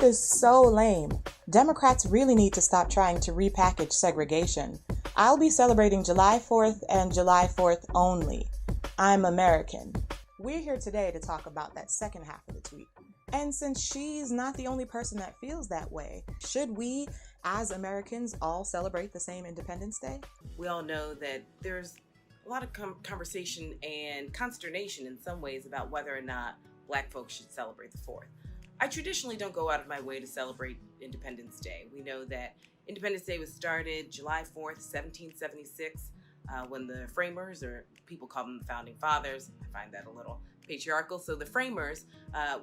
truth is so lame. Democrats really need to stop trying to repackage segregation. I'll be celebrating July 4th and July 4th only. I'm American. We're here today to talk about that second half of the tweet. And since she's not the only person that feels that way, should we, as Americans, all celebrate the same Independence Day? We all know that there's a lot of conversation and consternation in some ways about whether or not Black folks should celebrate the 4th. I traditionally don't go out of my way to celebrate Independence Day. We know that Independence Day was started July 4th, 1776, when the framers, or people call them the founding fathers, I find that a little patriarchal. So the framers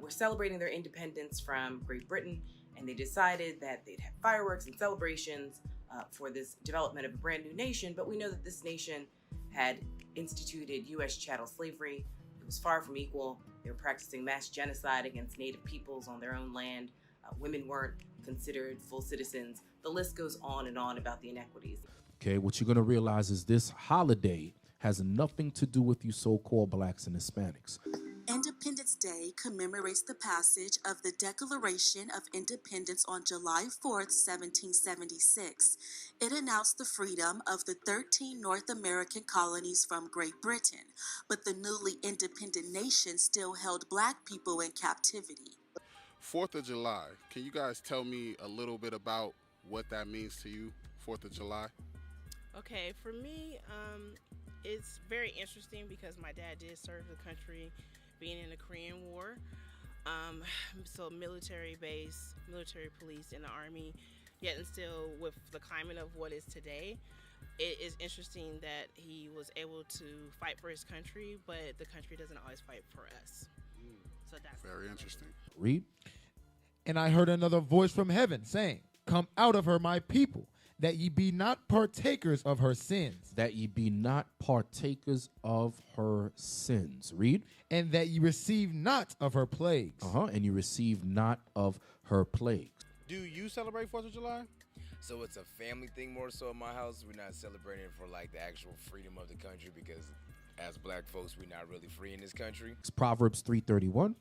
were celebrating their independence from Great Britain, and they decided that they'd have fireworks and celebrations for this development of a brand new nation. But we know that this nation had instituted U.S. chattel slavery. It was far from equal. They were practicing mass genocide against Native peoples on their own land. Women weren't considered full citizens. The list goes on and on about the inequities. Okay, what you're going to realize is this holiday has nothing to do with you so-called Blacks and Hispanics. Independence Day commemorates the passage of the Declaration of Independence on July 4th, 1776. It announced the freedom of the 13 North American colonies from Great Britain, but the newly independent nation still held Black people in captivity. 4th of July, can you guys tell me a little bit about what that means to you, 4th of July? Okay, for me, it's very interesting because my dad did serve the country being in the Korean War. So military base, military police in the Army, yet and still with the climate of what is today, it is interesting that he was able to fight for his country, but the country doesn't always fight for us. So that's very interesting. Read. And I heard another voice from heaven saying, "Come out of her, my people, that ye be not partakers of her sins." That ye be not partakers of her sins. Read. And that ye receive not of her plagues. And you receive not of her plagues. Do you celebrate 4th of July? So it's a family thing more so in my house. We're not celebrating for like the actual freedom of the country because as Black folks, we're not really free in this country. It's Proverbs 3:31.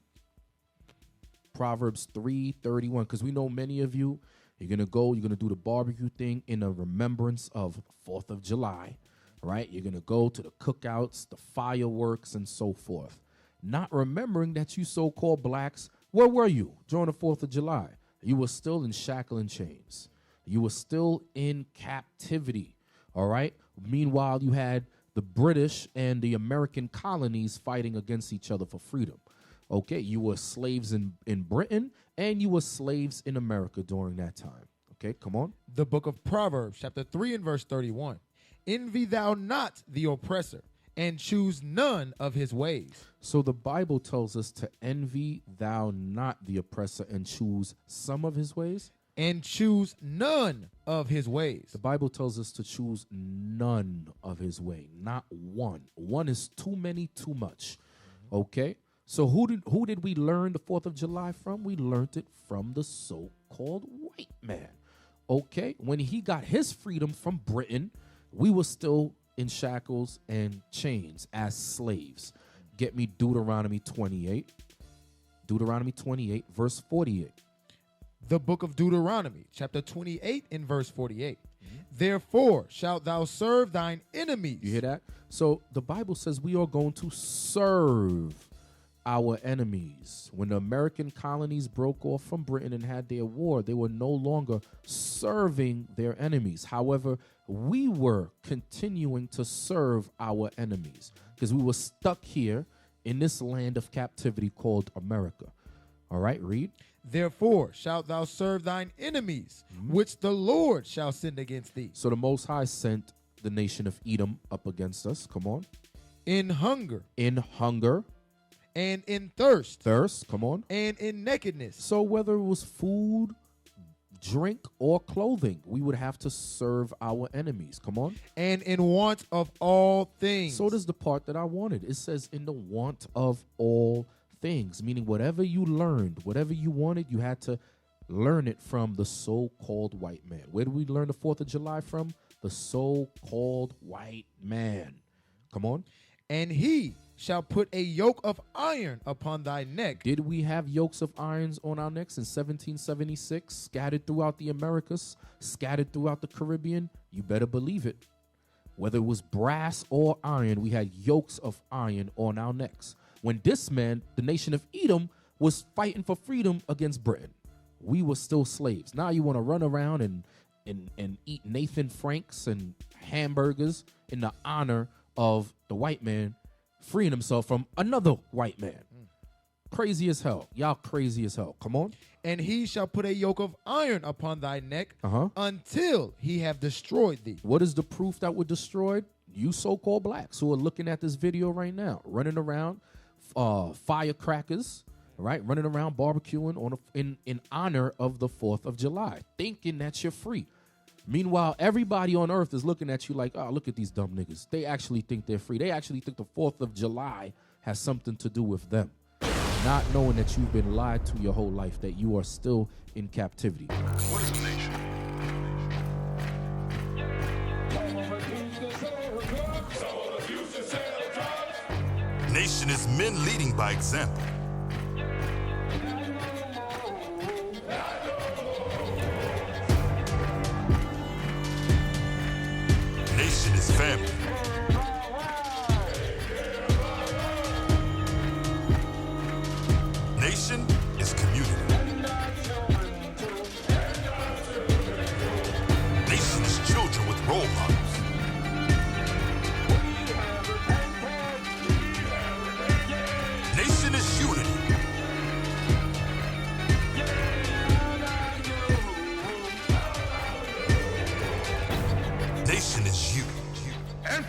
Proverbs 3:31, because we know many of you, you're going to do the barbecue thing in a remembrance of 4th of July, right? You're going to go to the cookouts, the fireworks, and so forth. Not remembering that you so-called Blacks, where were you during the 4th of July? You were still in shackle and chains. You were still in captivity, all right? Meanwhile, you had the British and the American colonies fighting against each other for freedom. Okay, you were slaves in Britain and you were slaves in America during that time. Okay, come on. The book of Proverbs, chapter 3 and verse 31. Envy thou not the oppressor, and choose none of his ways. So the Bible tells us to envy thou not the oppressor and choose some of his ways. And choose none of his ways. The Bible tells us to choose none of his way, not one. One is too many, too much. Okay? So who did we learn the 4th of July from? We learned it from the so-called white man. Okay? When he got his freedom from Britain, we were still in shackles and chains as slaves. Get me Deuteronomy 28. Deuteronomy 28, verse 48. The book of Deuteronomy, chapter 28 and verse 48. Therefore shalt thou serve thine enemies. You hear that? So the Bible says we are going to serve our enemies. When the American colonies broke off from Britain and had their war, they were no longer serving their enemies. However, we were continuing to serve our enemies because we were stuck here in this land of captivity called America. All right, read. Therefore shalt thou serve thine enemies, which the Lord shall send against thee. So the Most High sent the nation of Edom up against us. Come on. In hunger. In hunger. And in thirst. Thirst, come on. And in nakedness. So whether it was food, drink, or clothing, we would have to serve our enemies. Come on. And in want of all things. So does the part that I wanted. It says in the want of all things, meaning whatever you learned, whatever you wanted, you had to learn it from the so-called white man. Where did we learn the 4th of July from? The so-called white man. Come on. And he shall put a yoke of iron upon thy neck. Did we have yokes of irons on our necks in 1776, scattered throughout the Americas, scattered throughout the Caribbean? You better believe it. Whether it was brass or iron, we had yokes of iron on our necks. When this man, the nation of Edom, was fighting for freedom against Britain, we were still slaves. Now you want to run around and eat Nathan Franks and hamburgers in the honor of the white man freeing himself from another white man. Crazy as hell. Y'all crazy as hell. Come on. And he shall put a yoke of iron upon thy neck Uh-huh. until he have destroyed thee. What is the proof that we're destroyed? You so-called blacks who are looking at this video right now, running around firecrackers, right? Running around barbecuing in honor of the 4th of July, thinking that you're free. Meanwhile, everybody on earth is looking at you like, oh, look at these dumb niggas. They actually think they're free. They actually think the 4th of July has something to do with them. Not knowing that you've been lied to your whole life, that you are still in captivity. What is a nation? Nation is men leading by example. Nation is family. Nation is community. Nation is children with role models. Nation is unity. Nation is you. And